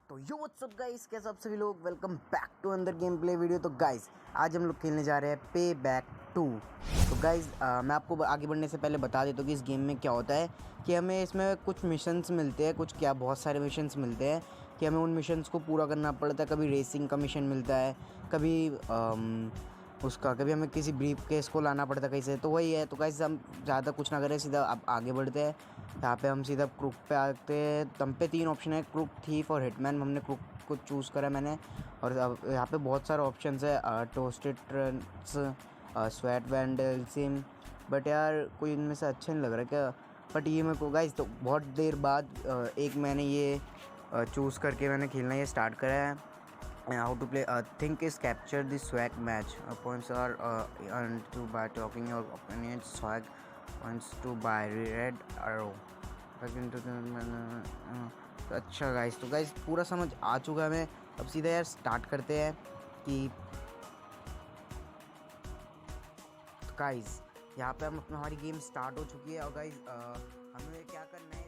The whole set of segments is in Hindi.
तो यो व्हाट्सअप गाइस, कैसे आप सभी लोग, वेलकम बैक टू अंदर गेम प्ले वीडियो। तो गाइस आज हम लोग खेलने जा रहे हैं पे बैक 2। तो गाइस मैं आपको आगे बढ़ने से पहले बता देता हूँ कि इस गेम में क्या होता है कि हमें इसमें कुछ मिशंस मिलते हैं, कुछ क्या बहुत सारे मिशंस मिलते हैं कि हमें उन मिशंस को पूरा करना पड़ता है। कभी रेसिंग का मिशन मिलता है, कभी कभी हमें किसी ब्रीफ केस को लाना पड़ता है कहीं से। तो वही है। तो गाइस हम ज़्यादा कुछ ना करें, सीधा अब आगे बढ़ते हैं। यहाँ पे हम सीधा क्रुक पे आते हैं। तम पे 3 ऑप्शन है, क्रुक, थीफ और हिटमैन। हमने क्रुक को चूज़ करा मैंने। और अब यहाँ पे बहुत सारे ऑप्शंस है, toasted trends, sweat vandalism. But यार कोई इनमें से अच्छा नहीं लग रहा क्या। बट ये मेरे को गाइस तो बहुत देर बाद एक मैंने ये चूज़ करके मैंने खेलना ये स्टार्ट करा है। How to play? Think is capture the swag match. Points are earned to by talking your opponent's swag. Points to buy red arrow. तो अच्छा गाइस, तो गाइस पूरा समझ आ चुका है हमें। अब सीधा यार स्टार्ट करते हैं कि गाइस यहाँ पे हमारी गेम स्टार्ट हो चुकी है। और गाइस हमें क्या करना है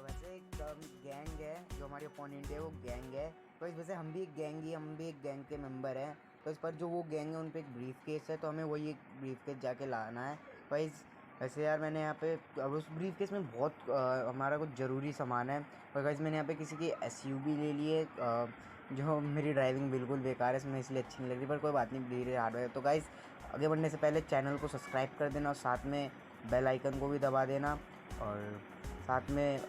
वैसे एक गैंग है, जो हमारी ओपोनेंट है वो गैंग है। तो इस वजह हम भी एक गैंग ही, हम भी एक गैंग के मेंबर हैं। तो इस पर जो वो गैंग है उन पे एक ब्रीफ केस है, तो हमें वही एक ब्रीफ केस जाके लाना है। गाइस वैसे यार मैंने यहाँ पे अब उस ब्रीफ केस में बहुत हमारा कुछ ज़रूरी सामान है। और गाइस मैंने यहाँ पे किसी की SUV ले ली है, जो मेरी ड्राइविंग बिल्कुल बेकार है इसमें, इसलिए अच्छी नहीं लग रही, पर कोई बात नहीं, धीरे हार्डवेयर। तो गाइस आगे बढ़ने से पहले चैनल को सब्सक्राइब कर देना और साथ में बेल आइकन को भी दबा देना और साथ में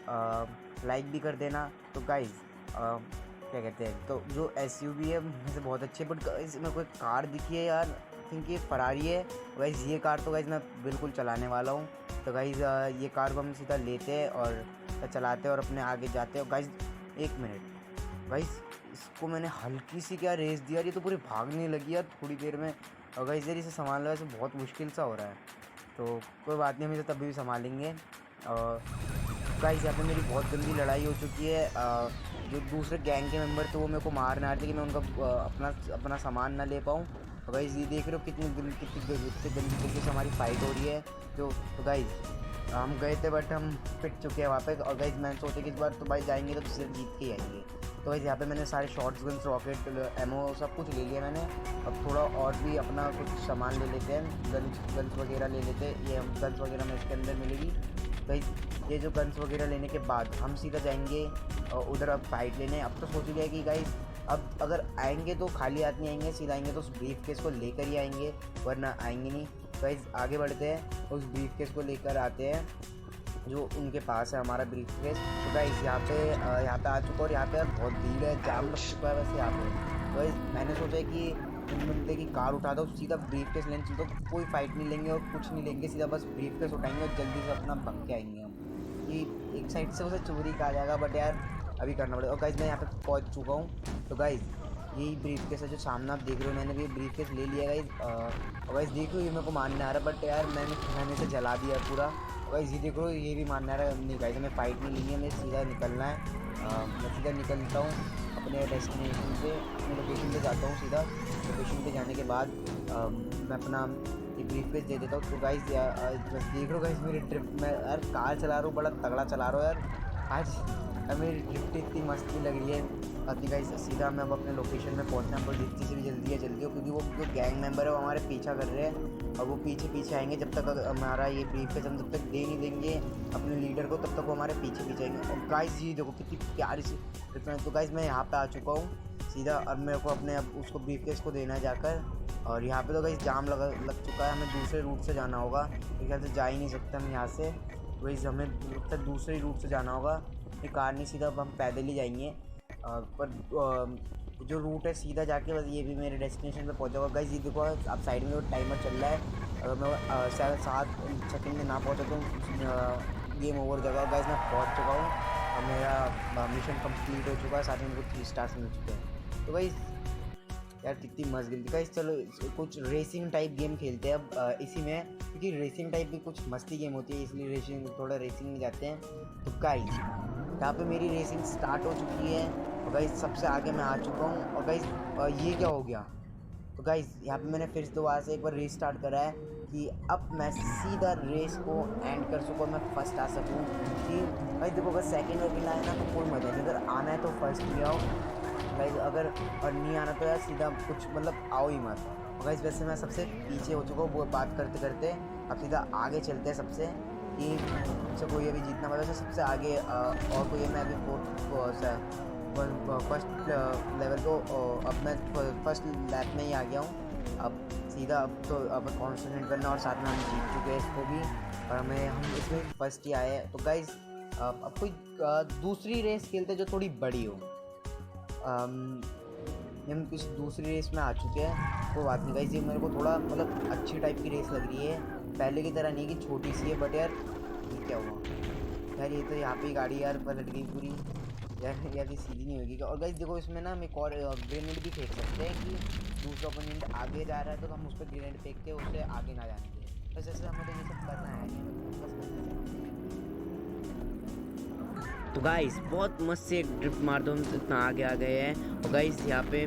लाइक भी कर देना। तो गाइस क्या कहते हैं, तो जो SUV है मुझे बहुत अच्छी है। बट गाइस मेरे को एक कार दिखी है यार, थिंक ये फरारी है। गाइस ये कार तो गाइस मैं बिल्कुल चलाने वाला हूँ। तो गाइस ये कार को हम सीधा लेते हैं और चलाते हैं और अपने आगे जाते हैं। गाइस एक मिनट, गाइस इसको मैंने हल्की सी क्या रेस दिया, ये तो पूरी भागने लगी यार थोड़ी देर में। और गाइस यार इसे संभालना वैसे बहुत मुश्किल सा हो रहा है, तो कोई बात नहीं, हम इसे तभी भी संभालेंगे। और गाइस यहाँ पे मेरी बहुत गंदी लड़ाई हो चुकी है। जो दूसरे गैंग के मेंबर थे वो मेरे को मारने आ रहे थे कि मैं उनका अपना सामान ना ले पाऊँ। तो गाइस ये देख रहे हो कितनी गंदी तरीके से हमारी फाइट हो रही है। तो गाइस हम गए थे बट हम पिट चुके हैं वापस। और गाइस मैंने सोचा कि इस बार तो भाई जाएंगे तो सिर्फ जीत के ही आएंगे। तो गाइस यहाँ पे मैंने सारे शॉर्ट्स गन्स, रॉकेट, एमओ सब कुछ ले लिया मैंने। अब थोड़ा और भी अपना कुछ सामान ले लेते हैं, गन्स वगैरह ले लेते हैं। ये हम गन्स वगैरह में इसके अंदर मिलेगी। गाइस ये जो गन्स वगैरह लेने के बाद हम सीधा जाएंगे उधर अब फाइट लेने। अब तो सोच लिया कि गाइस अब अगर आएंगे तो खाली हाथ नहीं आएंगे, सीधा आएंगे तो उस ब्रीफ केस को लेकर ही आएंगे, वरना आएंगे नहीं। गाइस आगे बढ़ते हैं, उस ब्रीफ केस को लेकर आते हैं जो उनके पास है हमारा ब्रीफ केस। तो गाइस यहाँ पे आ चुका और यहाँ पे बहुत भीड़ है, जाम लग चुका है वैसे यहाँ पे। गाइस मैंने सोचा कि इन बंदे की कार उठा दो, सीधा ब्रीफ केस लेने चलते, तो कोई फाइट नहीं लेंगे और कुछ नहीं लेंगे, सीधा बस ब्रीफ केस उठाएंगे और जल्दी से अपना भग के आएंगे हम। कि एक साइड से उसे चोरी का आ जाएगा, बट यार अभी करना पड़ेगा। और गाइस मैं यहाँ पे पहुँच चुका हूँ। तो गाइस यही ब्रीफ केस है जो सामने आप देख रहे हो, मैंने भी ब्रीफ केस ले लिया गाइस। और गाइस देखो ये मेरे को मारने आ रहा है, बट यार मैंने इसे जला दिया पूरा। गाइस ये देखो ये भी मारने आ रहा है। नहीं गाइस हमें फाइट नहीं लेनी है, हमें सीधा निकलना है। मैं सीधा निकलता हूँ अपने डेस्टिनेशन पे, अपने लोकेशन पे जाता हूँ सीधा। लोकेशन पे जाने के बाद मैं अपना ये ब्रीफ केस दे देता हूँ। तो गाइस बस देख लो गाइस मेरी ट्रिप, मैं यार कार चला रहा हूँ, बड़ा तगड़ा चला रहा हूँ यार आज। मेरी ट्रिप इतनी मस्ती लग रही है। बाकी गाइस सीधा मैं अब अपने लोकेशन में पहुंचना है, जितनी से भी जल्दी है जल्दी हो, क्योंकि वो जो गैंग मेंबर है वो हमारे पीछा कर रहे हैं और वो पीछे आएंगे। जब तक हमारा ये ब्रीफ केस हम जब तक दे नहीं देंगे अपने लीडर को, तब तक वो हमारे पीछे आएंगे। और गाइस ये देखो कितनी प्यारी सी। तो गाइस मैं यहाँ पे आ चुका हूँ सीधा। अब मेरे को अपने अब उसको ब्रीफ केस को देना है जाकर। और यहाँ पे तो गाइस जाम लग चुका है, हमें दूसरे रूट से जाना होगा, मेरे ख्याल से जा ही नहीं सकते हम यहाँ से। गाइस हमें दूसरे रूट से जाना होगा, ये कार नहीं, सीधा अब हम पैदल ही जाएंगे। पर जो रूट है सीधा जाके बस ये भी मेरे डेस्टिनेशन पे पहुंचा होगा। गाइस ये देखो अब साइड में वो टाइमर चल रहा है, अगर मैं 7 सेकंड में ना पहुंचा तो गेम ओवर हो जाएगा। गाइस मैं पहुंच चुका हूँ और मेरा मिशन कंप्लीट हो चुका है, साथ में मुझको 3 स्टार्स मिल चुके हैं। तो गाइस यार कितनी मस्त गेम थी। गाइस चलो कुछ रेसिंग टाइप गेम खेलते हैं अब इसी में, क्योंकि रेसिंग टाइप भी कुछ मस्ती गेम होती है, इसलिए थोड़ा रेसिंग में जाते हैं। तो गाइस यहाँ पे मेरी रेसिंग स्टार्ट हो चुकी है और गाइस सबसे आगे मैं आ चुका हूँ। और गाइस ये क्या हो गया। तो गाइस यहाँ पे मैंने फिर से दोबारा से एक बार रीस्टार्ट करा है। कि अब मैं सीधा रेस को एंड कर सकूँ, मैं फर्स्ट आ सकूँ। कि भाई देखो अगर सेकंड वगैरह आए ना तो कोई मजा नहीं, अगर आना है तो फर्स्ट भी आओ गाइस, अगर और नहीं आना तो यार सीधा कुछ मतलब आओ ही मत। और गाइस वैसे मैं सबसे पीछे हो चुका हूँ वो बात करते करते, अब सीधा आगे चलते हैं सबसे, कि मुझसे कोई अभी जीतना पड़ेगा। वैसे सबसे आगे और कोई है, मैं अभी फर्स्ट लेवल को अब मैं फर्स्ट लैप में ही आ गया हूँ। अब सीधा अब तो अब कॉन्सेंट्रेट करना, और साथ में हम जीत चुके हैं इसको भी, और हम इसमें फर्स्ट ही आए हैं। तो गाइस अब कोई दूसरी रेस खेलते जो थोड़ी बड़ी हो। हम किसी दूसरी रेस में आ चुके हैं, कोई बात नहीं गाइस। ये मेरे को थोड़ा मतलब अच्छी टाइप की रेस लग रही है, पहले की तरह नहीं कि छोटी सी है। बट यार ये क्या हुआ यार, ये तो यहाँ पे गाड़ी यार पलट गई पूरी यार, ये अभी सीधी नहीं होगी। और गाइस देखो इसमें ना हम एक और ग्रेनेड भी फेंक सकते हैं, कि दूसरा ओपोनेंट आगे जा रहा है तो हम उस पर ग्रेनेड फेंक के उसे आगे ना जाने दें। बस ऐसे हमें तो ये सब करना है, तो गाइस बहुत मस्त से एक ड्रिफ्ट मार दो, हम इतना आगे आ गए हैं। और गाइस यहाँ पे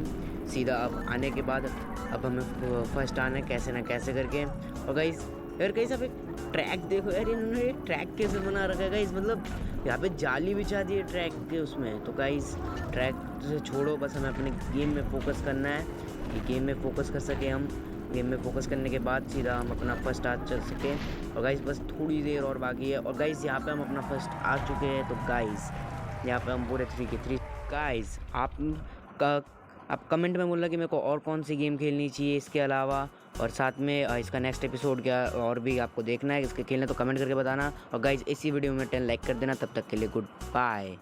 सीधा अब आने के बाद अब हमें फर्स्ट आना है कैसे ना कैसे करके। और गाइस यार गाइस अब एक ट्रैक देखो यार, इन्होंने ये ट्रैक कैसे बना रखा है गाइस, मतलब यहाँ पे जाली बिछा दी है ट्रैक के उसमें। तो गाइस ट्रैक से छोड़ो, बस हमें अपने गेम में फोकस करना है, कि गेम में फोकस कर सके हम। गेम में फोकस करने के बाद सीधा हम अपना फर्स्ट आ चल सके। और गाइस बस थोड़ी देर और बाकी है। और गाइस यहाँ पे हम अपना फर्स्ट आ चुके हैं। तो गाइस यहाँ पे हम पूरे 3 के 3। गाइस आप कमेंट में बोलना कि मेरे को और कौन सी गेम खेलनी चाहिए इसके अलावा, और साथ में इसका नेक्स्ट एपिसोड क्या और भी आपको देखना है इसके खेलने, तो कमेंट करके बताना। और गाइस इसी वीडियो में 10 लाइक कर देना। तब तक के लिए गुड बाय।